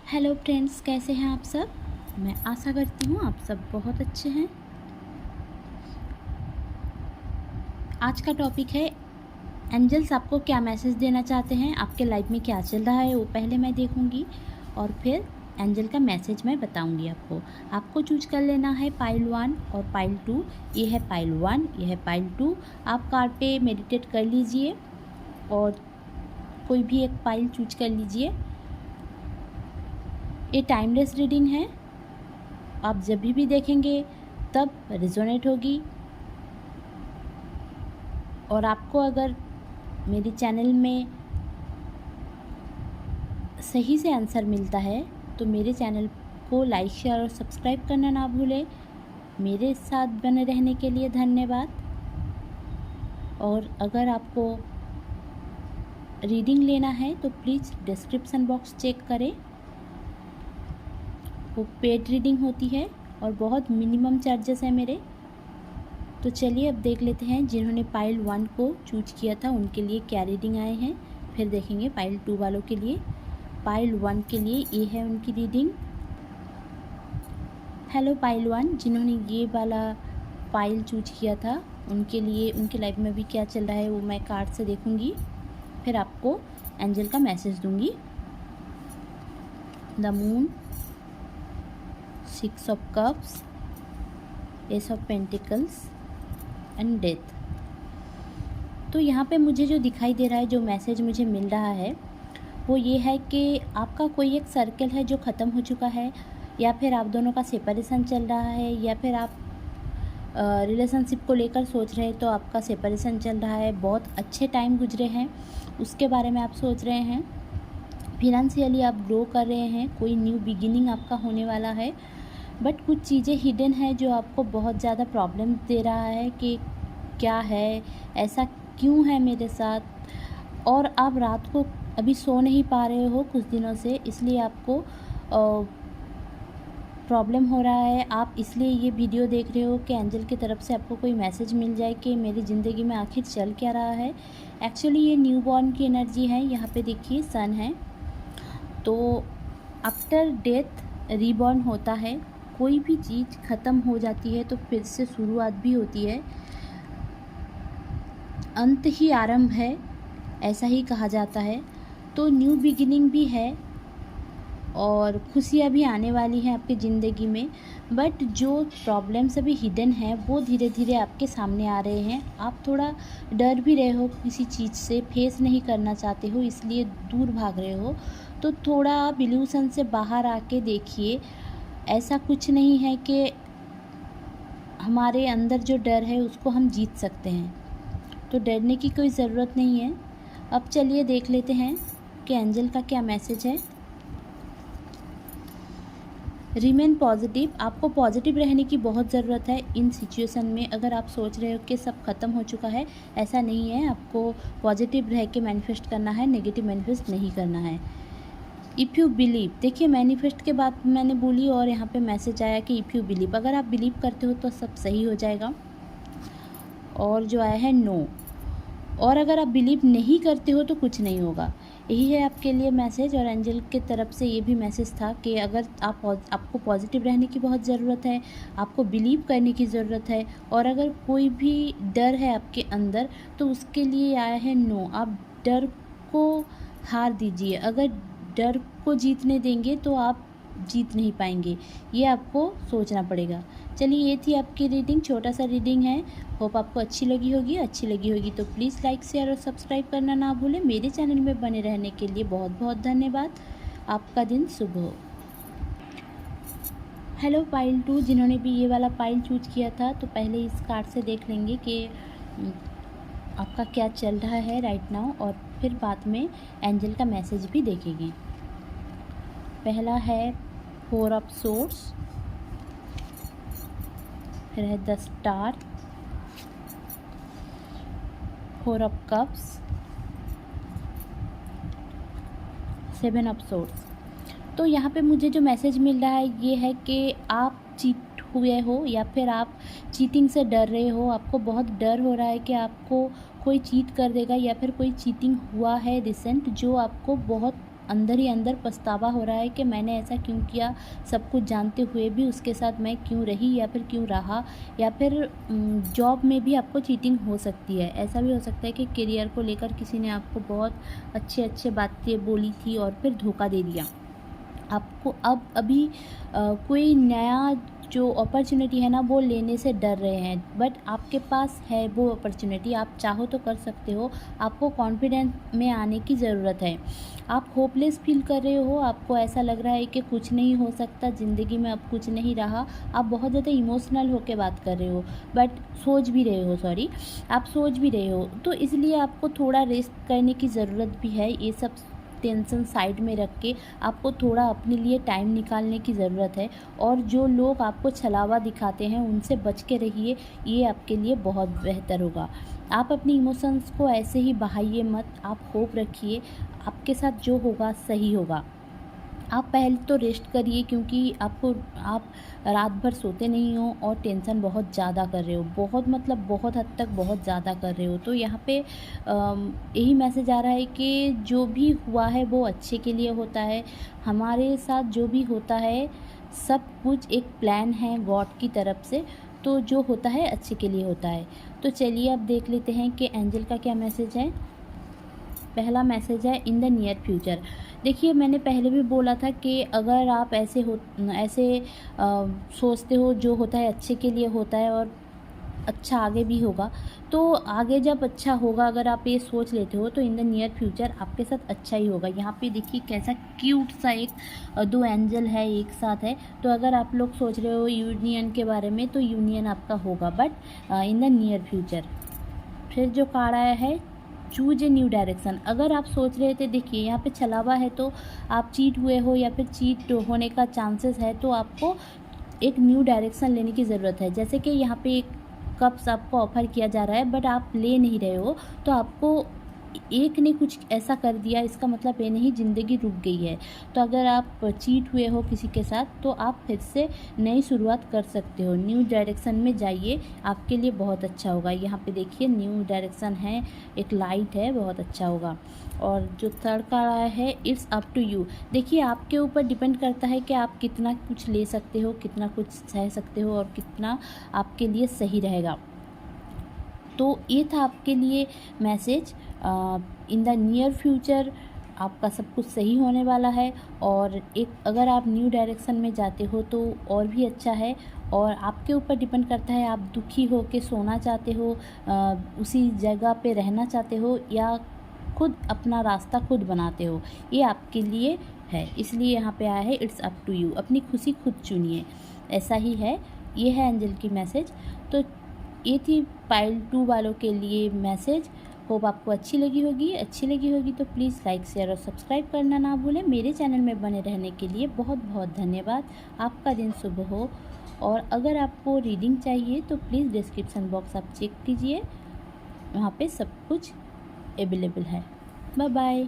Hello friends, कैसे हैं आप सब। मैं आशा करती हूँ आप सब बहुत अच्छे हैं। आज का टॉपिक है एंजल्स आपको क्या मैसेज देना चाहते हैं, आपके लाइफ में क्या चल रहा है वो पहले मैं देखूंगी और फिर एंजल का मैसेज मैं बताऊंगी आपको। आपको चूज कर लेना है पाइल 1 और पाइल 2। ये है पाइल 1, ये है पाइल 2। आप कार्ड पे मेडिटेट कर लीजिए और कोई भी एक पाइल चूज कर लीजिए। ये टाइमलेस रीडिंग है, आप जब भी देखेंगे तब रिजोनेट होगी। और आपको अगर मेरे चैनल में सही से आंसर मिलता है तो मेरे चैनल को लाइक, शेयर और सब्सक्राइब करना ना भूलें। मेरे साथ बने रहने के लिए धन्यवाद। और अगर आपको रीडिंग लेना है तो प्लीज़ डिस्क्रिप्शन बॉक्स चेक करें, वो पेड रीडिंग होती है और बहुत मिनिमम चार्जेस है मेरे। तो चलिए अब देख लेते हैं जिन्होंने पाइल 1 को चूज किया था उनके लिए क्या रीडिंग आए हैं। फिर देखेंगे पाइल 2 वालों के लिए। पाइल 1 के लिए ये है उनकी रीडिंग। हेलो पाइल 1, जिन्होंने ये वाला पाइल चूज किया था उनके लिए उनकी लाइफ में भी क्या चल रहा है वो मैं कार्ड से देखूंगी, फिर आपको एंजल का मैसेज दूंगी। The moon, 6 of cups, S of pentacles and death. तो यहाँ पे मुझे जो दिखाई दे रहा है, जो मैसेज मुझे मिल रहा है वो ये है कि आपका कोई एक सर्कल है जो ख़त्म हो चुका है, या फिर आप दोनों का सेपरेशन चल रहा है, या फिर आप रिलेशनशिप को लेकर सोच रहे हैं तो आपका सेपरेशन चल रहा है। बहुत अच्छे टाइम गुजरे हैं उसके बारे में आप सोच रहे हैं। फिनेंशियली आप ग्रो कर रहे हैं, कोई न्यू बिगिनिंग आपका होने वाला है। बट कुछ चीज़ें हिडन है जो आपको बहुत ज़्यादा प्रॉब्लम दे रहा है कि क्या है, ऐसा क्यों है मेरे साथ। और आप रात को अभी सो नहीं पा रहे हो कुछ दिनों से, इसलिए आपको प्रॉब्लम हो रहा है। आप इसलिए ये वीडियो देख रहे हो कि एंजल की तरफ से आपको कोई मैसेज मिल जाए कि मेरी ज़िंदगी में आखिर चल क्या रहा है। एक्चुअली ये न्यू बॉर्न की एनर्जी है। यहाँ पे देखिए सन है, तो आफ्टर डेथ रीबॉर्न होता है। कोई भी चीज़ ख़त्म हो जाती है तो फिर से शुरुआत भी होती है। अंत ही आरंभ है, ऐसा ही कहा जाता है। तो न्यू बिगिनिंग भी है और खुशियाँ भी आने वाली हैं आपकी ज़िंदगी में। बट जो प्रॉब्लम्स अभी हिडन है वो धीरे धीरे आपके सामने आ रहे हैं। आप थोड़ा डर भी रहे हो, किसी चीज़ से फेस नहीं करना चाहते हो, इसलिए दूर भाग रहे हो। तो थोड़ा आप इल्यूशन से बाहर आके देखिए। ऐसा कुछ नहीं है कि हमारे अंदर जो डर है उसको हम जीत सकते हैं, तो डरने की कोई ज़रूरत नहीं है। अब चलिए देख लेते हैं कि एंजल का क्या मैसेज है। रिमेन पॉजिटिव, आपको पॉजिटिव रहने की बहुत ज़रूरत है इन सिचुएशन में। अगर आप सोच रहे हो कि सब ख़त्म हो चुका है, ऐसा नहीं है। आपको पॉजिटिव रह के मैनिफेस्ट करना है, नेगेटिव मैनिफेस्ट नहीं करना है। इफ़ यू बिलीव, देखिए मैनिफेस्ट के बाद मैंने बोली और यहाँ पे मैसेज आया कि इफ़ यू बिलीव, अगर आप बिलीव करते हो तो सब सही हो जाएगा। और जो आया है नो, और अगर आप बिलीव नहीं करते हो तो कुछ नहीं होगा। यही है आपके लिए मैसेज। और एंजल की तरफ से ये भी मैसेज था कि अगर आपको पॉजिटिव रहने की बहुत ज़रूरत है, आपको बिलीव करने की ज़रूरत है, और अगर कोई भी डर है आपके अंदर तो उसके लिए आया है नो। आप डर को हार दीजिए। अगर डर को जीतने देंगे तो आप जीत नहीं पाएंगे, ये आपको सोचना पड़ेगा। चलिए ये थी आपकी रीडिंग, छोटा सा रीडिंग है। होप आपको अच्छी लगी होगी तो प्लीज़ लाइक, शेयर और सब्सक्राइब करना ना भूलें। मेरे चैनल में बने रहने के लिए बहुत बहुत धन्यवाद। आपका दिन शुभ हो। हेलो पाइल 2, जिन्होंने भी ये वाला पाइल चूज किया था तो पहले इस कार्ड से देख लेंगे कि आपका क्या चल रहा है राइट नाउ, और फिर बाद में एंजल का मैसेज भी देखेंगे। पहला है 4 ऑफ सोर्ड्स, फिर है the star, 4 of cups, 7 of swords. तो यहाँ पे मुझे जो मैसेज मिल रहा है ये है कि आप चीट हुए हो, या फिर आप चीटिंग से डर रहे हो। आपको बहुत डर हो रहा है कि आपको कोई चीट कर देगा, या फिर कोई चीटिंग हुआ है रिसेंट जो आपको बहुत अंदर ही अंदर पछतावा हो रहा है कि मैंने ऐसा क्यों किया, सब कुछ जानते हुए भी उसके साथ मैं क्यों रही या फिर क्यों रहा, या फिर जॉब में भी आपको चीटिंग हो सकती है। ऐसा भी हो सकता है कि करियर को लेकर किसी ने आपको बहुत अच्छे बातें बोली थी और फिर धोखा दे दिया। आपको अब अभी कोई नया जो अपॉर्चुनिटी है ना वो लेने से डर रहे हैं, बट आपके पास है वो अपॉर्चुनिटी, आप चाहो तो कर सकते हो। आपको कॉन्फिडेंस में आने की ज़रूरत है। आप होपलेस फील कर रहे हो, आपको ऐसा लग रहा है कि कुछ नहीं हो सकता ज़िंदगी में, अब कुछ नहीं रहा। आप बहुत ज़्यादा इमोशनल होकर बात कर रहे हो, बट सोच भी रहे हो, सॉरी, आप सोच भी रहे हो, तो इसलिए आपको थोड़ा रेस्ट करने की ज़रूरत भी है। ये सब टेंशन साइड में रख के आपको थोड़ा अपने लिए टाइम निकालने की ज़रूरत है। और जो लोग आपको छलावा दिखाते हैं उनसे बच के रहिए, ये आपके लिए बहुत बेहतर होगा। आप अपनी इमोशंस को ऐसे ही बहाइए मत, आप होप रखिए, आपके साथ जो होगा सही होगा। आप पहले तो रेस्ट करिए, क्योंकि आप रात भर सोते नहीं हो और टेंशन बहुत ज़्यादा कर रहे हो, बहुत मतलब बहुत हद तक बहुत ज़्यादा कर रहे हो। तो यहाँ पे यही मैसेज आ रहा है कि जो भी हुआ है वो अच्छे के लिए होता है। हमारे साथ जो भी होता है सब कुछ एक प्लान है गॉड की तरफ से, तो जो होता है अच्छे के लिए होता है। तो चलिए अब देख लेते हैं कि एंजल का क्या मैसेज है। पहला मैसेज है इन द नियर फ्यूचर। देखिए, मैंने पहले भी बोला था कि अगर आप ऐसे सोचते हो जो होता है अच्छे के लिए होता है और अच्छा आगे भी होगा, तो आगे जब अच्छा होगा अगर आप ये सोच लेते हो तो इन द नियर फ्यूचर आपके साथ अच्छा ही होगा। यहाँ पे देखिए कैसा क्यूट सा एक दो एंजल है एक साथ है। तो अगर आप लोग सोच रहे हो यूनियन के बारे में तो यूनियन आपका होगा, but in the near future. फिर जो कार्ड आया है चूज ए न्यू डायरेक्शन। अगर आप सोच रहे थे, देखिए यहाँ पे छलावा है तो आप चीट हुए हो या फिर चीट होने का चांसेस है, तो आपको एक न्यू डायरेक्शन लेने की ज़रूरत है। जैसे कि यहाँ पे एक कप्स आपको ऑफ़र किया जा रहा है बट आप ले नहीं रहे हो, तो आपको एक ने कुछ ऐसा कर दिया, इसका मतलब ये नहीं ज़िंदगी रुक गई है। तो अगर आप चीट हुए हो किसी के साथ तो आप फिर से नई शुरुआत कर सकते हो, न्यू डायरेक्शन में जाइए, आपके लिए बहुत अच्छा होगा। यहाँ पे देखिए न्यू डायरेक्शन है, एक लाइट है, बहुत अच्छा होगा। और जो थर्ड कार्ड आया है इट्स अप टू यू। देखिए आपके ऊपर डिपेंड करता है कि आप कितना कुछ ले सकते हो, कितना कुछ सह सकते हो और कितना आपके लिए सही रहेगा। तो ये था आपके लिए message. In the near future आपका सब कुछ सही होने वाला है, और एक अगर आप न्यू डायरेक्शन में जाते हो तो और भी अच्छा है। और आपके ऊपर डिपेंड करता है आप दुखी हो के सोना चाहते हो, उसी जगह पे रहना चाहते हो, या खुद अपना रास्ता खुद बनाते हो, ये आपके लिए है। इसलिए यहाँ पे आया है इट्स अप टू यू, अपनी खुशी खुद चुनिए, ऐसा ही है। ये है एंजल की मैसेज। तो ये थी पाइल 2 वालों के लिए मैसेज। होप आपको अच्छी लगी होगी तो प्लीज़ लाइक शेयर और सब्सक्राइब करना ना भूलें। मेरे चैनल में बने रहने के लिए बहुत बहुत धन्यवाद। आपका दिन शुभ हो। और अगर आपको रीडिंग चाहिए तो प्लीज़ डिस्क्रिप्शन बॉक्स आप चेक कीजिए, वहाँ पे सब कुछ अवेलेबल है। Bye bye.